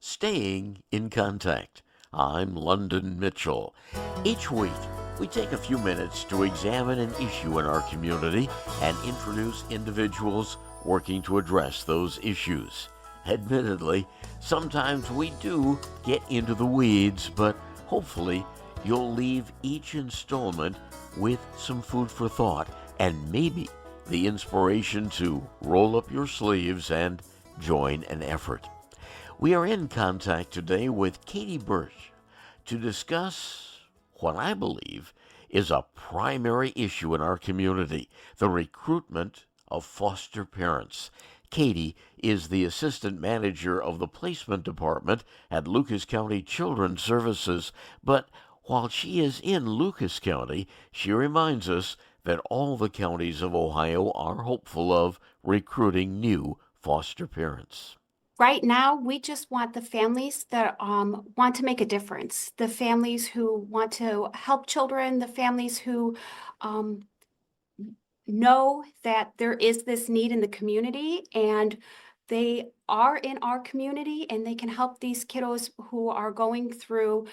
Staying in Contact. I'm London Mitchell. Each week, we take a few minutes to examine an issue in our community and introduce individuals working to address those issues. Admittedly, sometimes we do get into the weeds, but hopefully you'll leave each installment with some food for thought and maybe the inspiration to roll up your sleeves and join an effort. We are in contact today with Katie Bertsch to discuss what I believe is a primary issue in our community, the recruitment of foster parents. Katie is the assistant manager of the placement department at Lucas County Children's Services, but while she is in Lucas County, she reminds us that all the counties of Ohio are hopeful of recruiting new foster parents. Right now, we just want the families that want to make a difference, the families who want to help children, the families who know that there is this need in the community and they are in our community and they can help these kiddos who are going through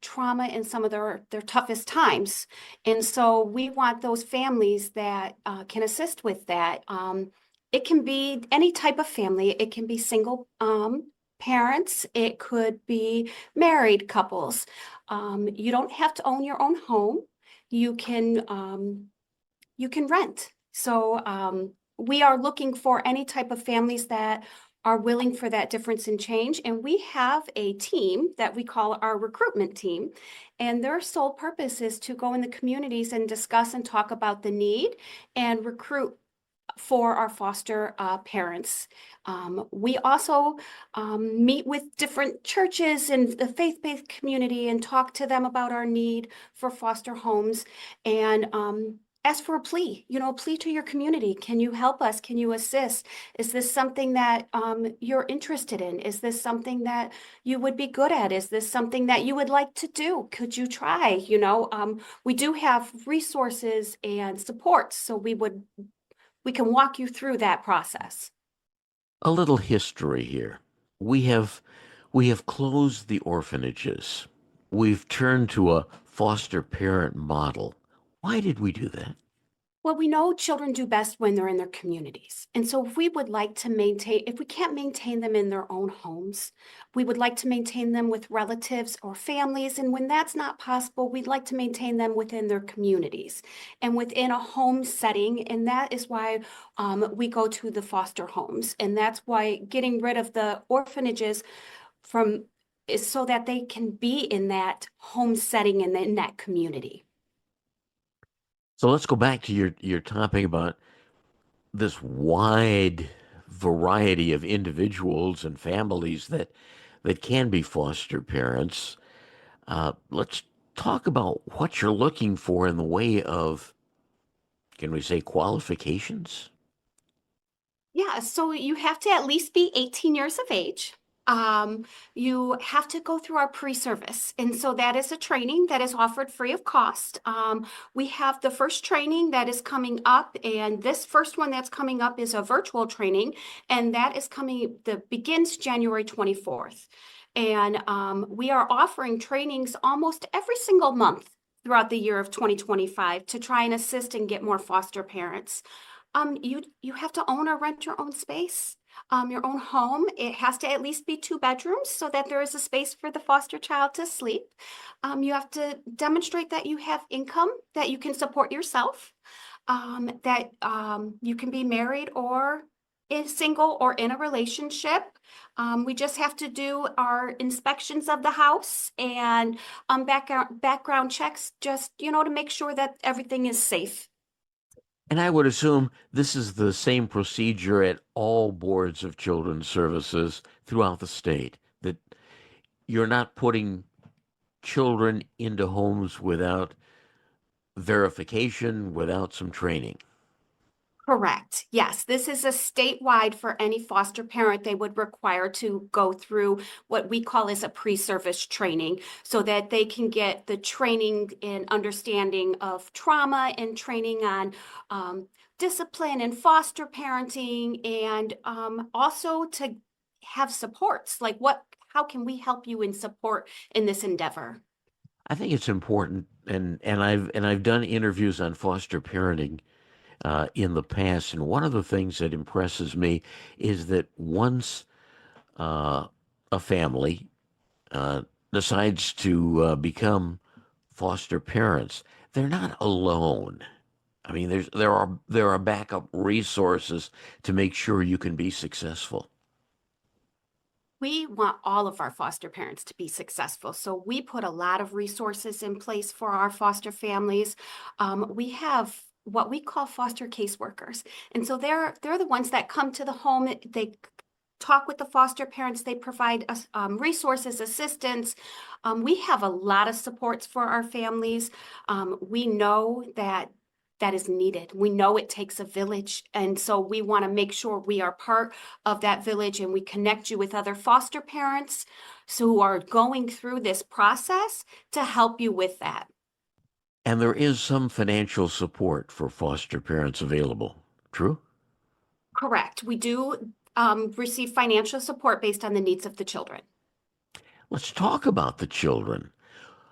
trauma in some of their toughest times. And so we want those families that can assist with that. It can be any type of family. It can be single parents. It could be married couples. You don't have to own your own home. You can rent. So we are looking for any type of families that are willing for that difference in change. And we have a team that we call our recruitment team. And their sole purpose is to go in the communities and discuss and talk about the need and recruit for our foster parents. We also meet with different churches and the faith-based community and talk to them about our need for foster homes and ask for a plea, a plea to your community. Can you help us? Can you assist? Is this something that you're interested in? Is this something that you would be good at? Is this something that you would like to do? Could you try? We do have resources and support, so we can walk you through that process. A little history here. We have closed the orphanages. We've turned to a foster parent model. Why did we do that? Well, we know children do best when they're in their communities. And so if we can't maintain them in their own homes, we would like to maintain them with relatives or families. And when that's not possible, we'd like to maintain them within their communities and within a home setting. And that is why we go to the foster homes. And that's why getting rid of the orphanages is so that they can be in that home setting and in that community. So let's go back to your topic about this wide variety of individuals and families that can be foster parents. Let's talk about what you're looking for in the way of, can we say, qualifications? Yeah, so you have to at least be 18 years of age. You have to go through our pre-service. And so that is a training that is offered free of cost. We have the first training that is coming up, and this first one that's coming up is a virtual training, and that begins January 24th. And we are offering trainings almost every single month throughout the year of 2025 to try and assist and get more foster parents. You have to own or rent your own space, your own home. It has to at least be 2 bedrooms so that there is a space for the foster child to sleep. You have to demonstrate that you have income, that you can support yourself, that you can be married or single or in a relationship. We just have to do our inspections of the house and background checks just, to make sure that everything is safe. And I would assume this is the same procedure at all boards of children's services throughout the state, that you're not putting children into homes without verification, without some training. Correct. Yes, this is a statewide for any foster parent. They would require to go through what we call as a pre-service training so that they can get the training and understanding of trauma and training on discipline and foster parenting, and also to have supports. Like how can we help you in support in this endeavor? I think it's important, and I've done interviews on foster parenting in the past, and one of the things that impresses me is that once uh, a family uh, decides to become foster parents, they're not alone. I mean, there are backup resources to make sure you can be successful. We want all of our foster parents to be successful. So we put a lot of resources in place for our foster families. We have what we call foster caseworkers. And so they're the ones that come to the home. They talk with the foster parents. They provide us resources, assistance. We have a lot of supports for our families. We know that is needed. We know it takes a village. And so we want to make sure we are part of that village and we connect you with other foster parents who are going through this process to help you with that. And there is some financial support for foster parents available. True? Correct. We do receive financial support based on the needs of the children. Let's talk about the children.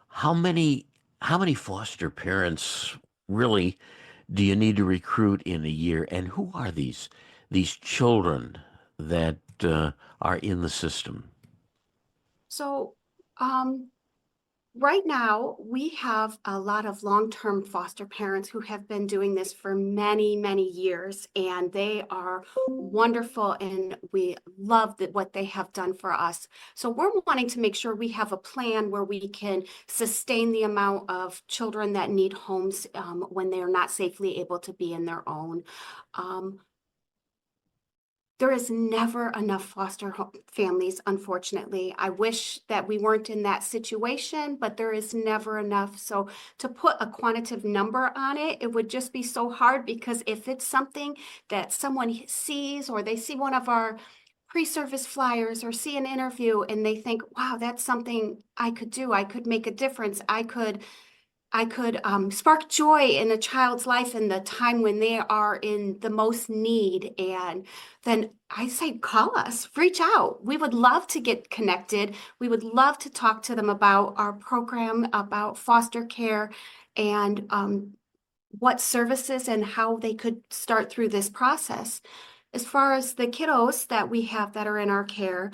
How many how many foster parents really do you need to recruit in a year, and who are these children that are in the system? So right now, we have a lot of long-term foster parents who have been doing this for many, many years, and they are wonderful, and we love what they have done for us. So we're wanting to make sure we have a plan where we can sustain the amount of children that need homes when they are not safely able to be in their own. Um, there is never enough foster families, unfortunately. I wish that we weren't in that situation, but there is never enough. So to put a quantitative number on it, it would just be so hard, because if it's something that someone sees, or they see one of our pre-service flyers or see an interview and they think, wow, that's something I could do. I could make a difference. I could spark joy in a child's life in the time when they are in the most need. And then I say, call us, reach out. We would love to get connected. We would love to talk to them about our program, about foster care, and what services and how they could start through this process. As far as the kiddos that we have that are in our care,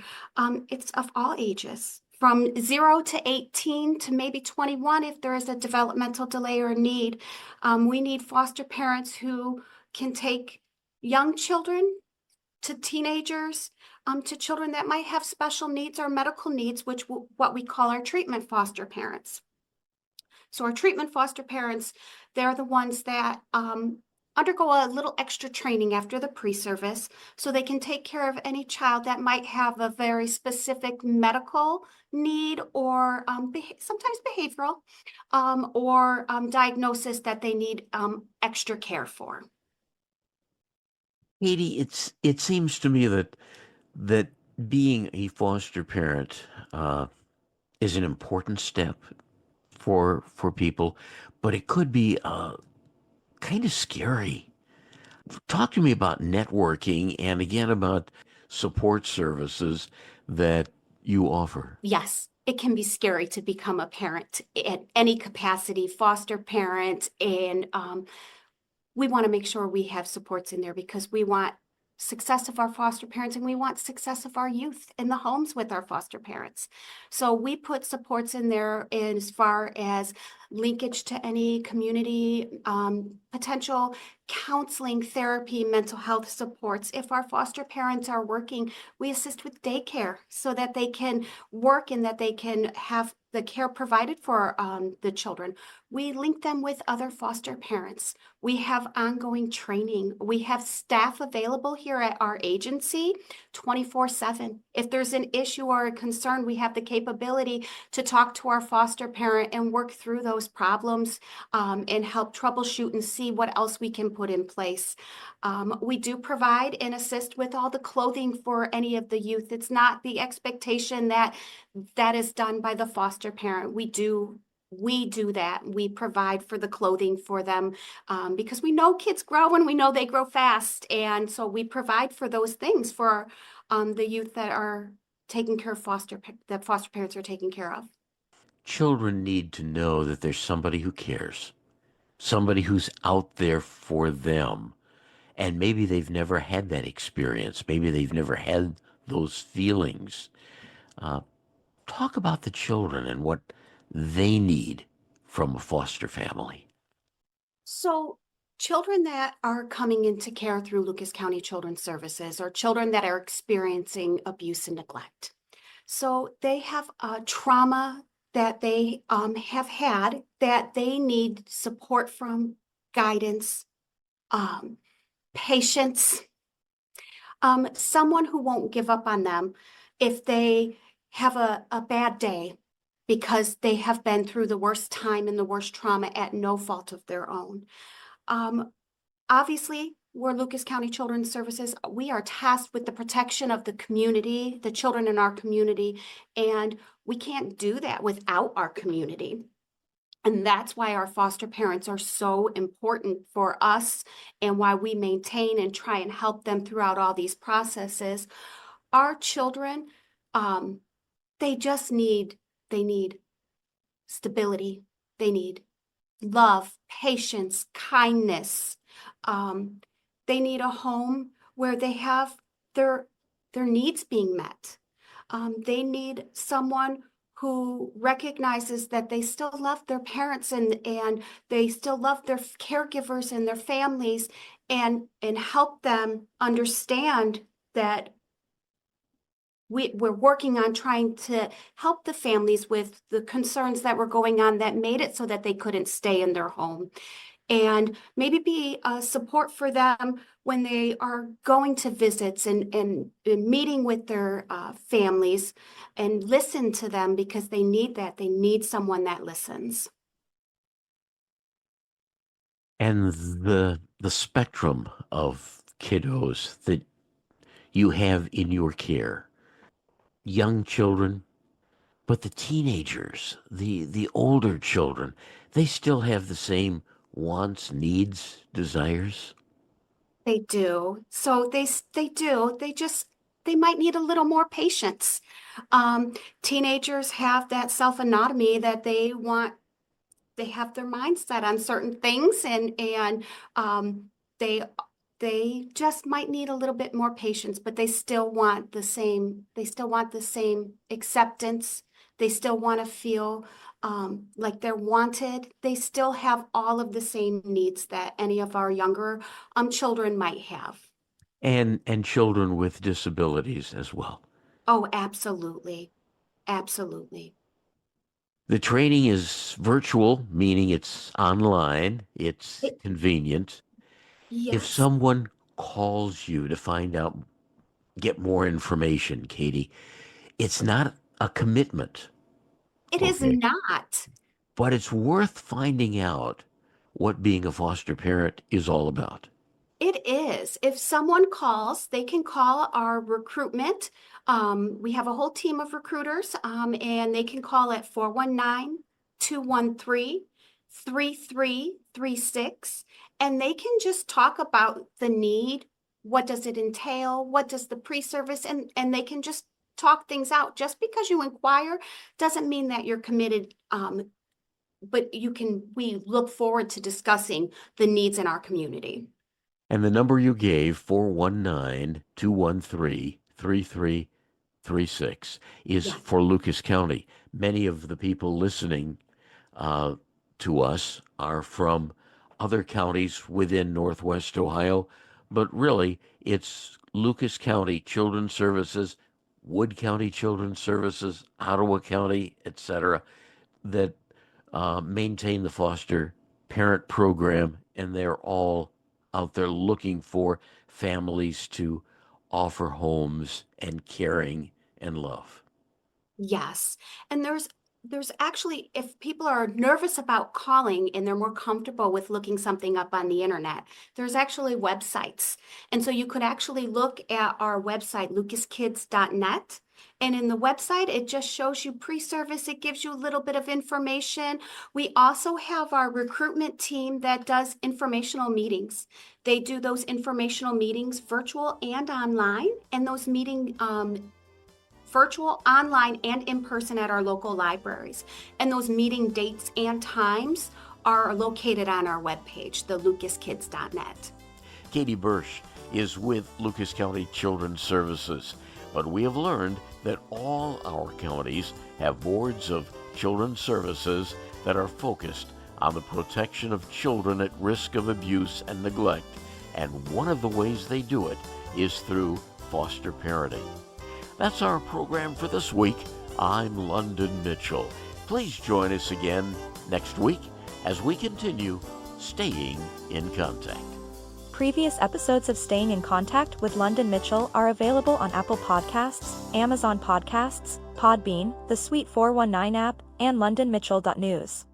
it's of all ages, from 0 to 18 to maybe 21 if there is a developmental delay or need. We need foster parents who can take young children to teenagers, to children that might have special needs or medical needs, which what we call our treatment foster parents. So our treatment foster parents, they're the ones that undergo a little extra training after the pre-service so they can take care of any child that might have a very specific medical need, or sometimes behavioral, or diagnosis that they need extra care for. Katie, it seems to me that being a foster parent is an important step for people, but it could be kind of scary. Talk to me about networking and again about support services that you offer. Yes, it can be scary to become a parent at any capacity, foster parent, and we want to make sure we have supports in there, because we want success of our foster parents and we want success of our youth in the homes with our foster parents. So we put supports in there as far as linkage to any community potential counseling, therapy, mental health supports. If our foster parents are working, we assist with daycare so that they can work and that they can have the care provided for the children. We link them with other foster parents. We have ongoing training. We have staff available here at our agency 24/7. If there's an issue or a concern, we have the capability to talk to our foster parent and work through those problems and help troubleshoot and see what else we can put in place. We do provide and assist with all the clothing for any of the youth. It's not the expectation that that is done by the foster parent. We do that. We provide for the clothing for them because we know kids grow and we know they grow fast. And so we provide for those things for the youth that are taking care of that foster parents are taking care of. Children need to know that there's somebody who cares, somebody who's out there for them. And maybe they've never had that experience. Maybe they've never had those feelings. Uh, Talk about the children and what they need from a foster family. So children that are coming into care through Lucas County Children's Services are children that are experiencing abuse and neglect. So they have a trauma that they have had that they need support from, guidance, um, patience, someone who won't give up on them if they have a bad day because they have been through the worst time and the worst trauma at no fault of their own. Um, Obviously, we're Lucas County Children's Services. We are tasked with the protection of the community, the children in our community, and we can't do that without our community. And that's why our foster parents are so important for us and why we maintain and try and help them throughout all these processes. Our children, um, they need stability. They need love, patience, kindness. Um, they need a home where they have their needs being met. They need someone who recognizes that they still love their parents and they still love their caregivers and their families and help them understand that we're working on trying to help the families with the concerns that were going on that made it so that they couldn't stay in their home, and maybe be a support for them when they are going to visits and meeting with their families, and listen to them because they need that. They need someone that listens. And the spectrum of kiddos that you have in your care, young children, but the teenagers, the older children, they still have the same wants, needs, desires. They do. So they do. They might need a little more patience. Teenagers have that self-anatomy that they have their mindset on certain things, and they just might need a little bit more patience, but they still want the same acceptance. They still want to feel like they're wanted. They still have all of the same needs that any of our younger children might have. And children with disabilities as well. Oh, absolutely. Absolutely. The training is virtual, meaning it's online, it's It, convenient. If yes, someone calls you to find out, get more information, Katie, it's not a commitment, it is okay? not. But it's worth finding out what being a foster parent is all about. It is. If someone calls, they can call our recruitment. We have a whole team of recruiters, and they can call at 419-213-3336. And they can just talk about the need. What does it entail? What does the pre-service? And they can just talk things out. Just because you inquire doesn't mean that you're committed. But we look forward to discussing the needs in our community. And the number you gave, 419-213-3336, is Yeah. for Lucas County. Many of the people listening uh, to us are from other counties within Northwest Ohio, but really it's Lucas County Children's Services, Wood County Children's Services, Ottawa County, etc., that maintain the foster parent program, and they're all out there looking for families to offer homes and caring and love. Yes. And There's actually, if people are nervous about calling and they're more comfortable with looking something up on the internet, there's actually websites. And so you could actually look at our website, lucaskids.net. And in the website, it just shows you pre-service. It gives you a little bit of information. We also have our recruitment team that does informational meetings. They do those informational meetings virtual and online, and those virtual, online, and in person at our local libraries. And those meeting dates and times are located on our webpage, the lucaskids.net. Katie Bertsch is with Lucas County Children's Services, but we have learned that all our counties have boards of children's services that are focused on the protection of children at risk of abuse and neglect, and one of the ways they do it is through foster parenting. That's our program for this week. I'm London Mitchell. Please join us again next week as we continue staying in contact. Previous episodes of Staying in Contact with London Mitchell are available on Apple Podcasts, Amazon Podcasts, Podbean, the Suite 419 app, and londonmitchell.news.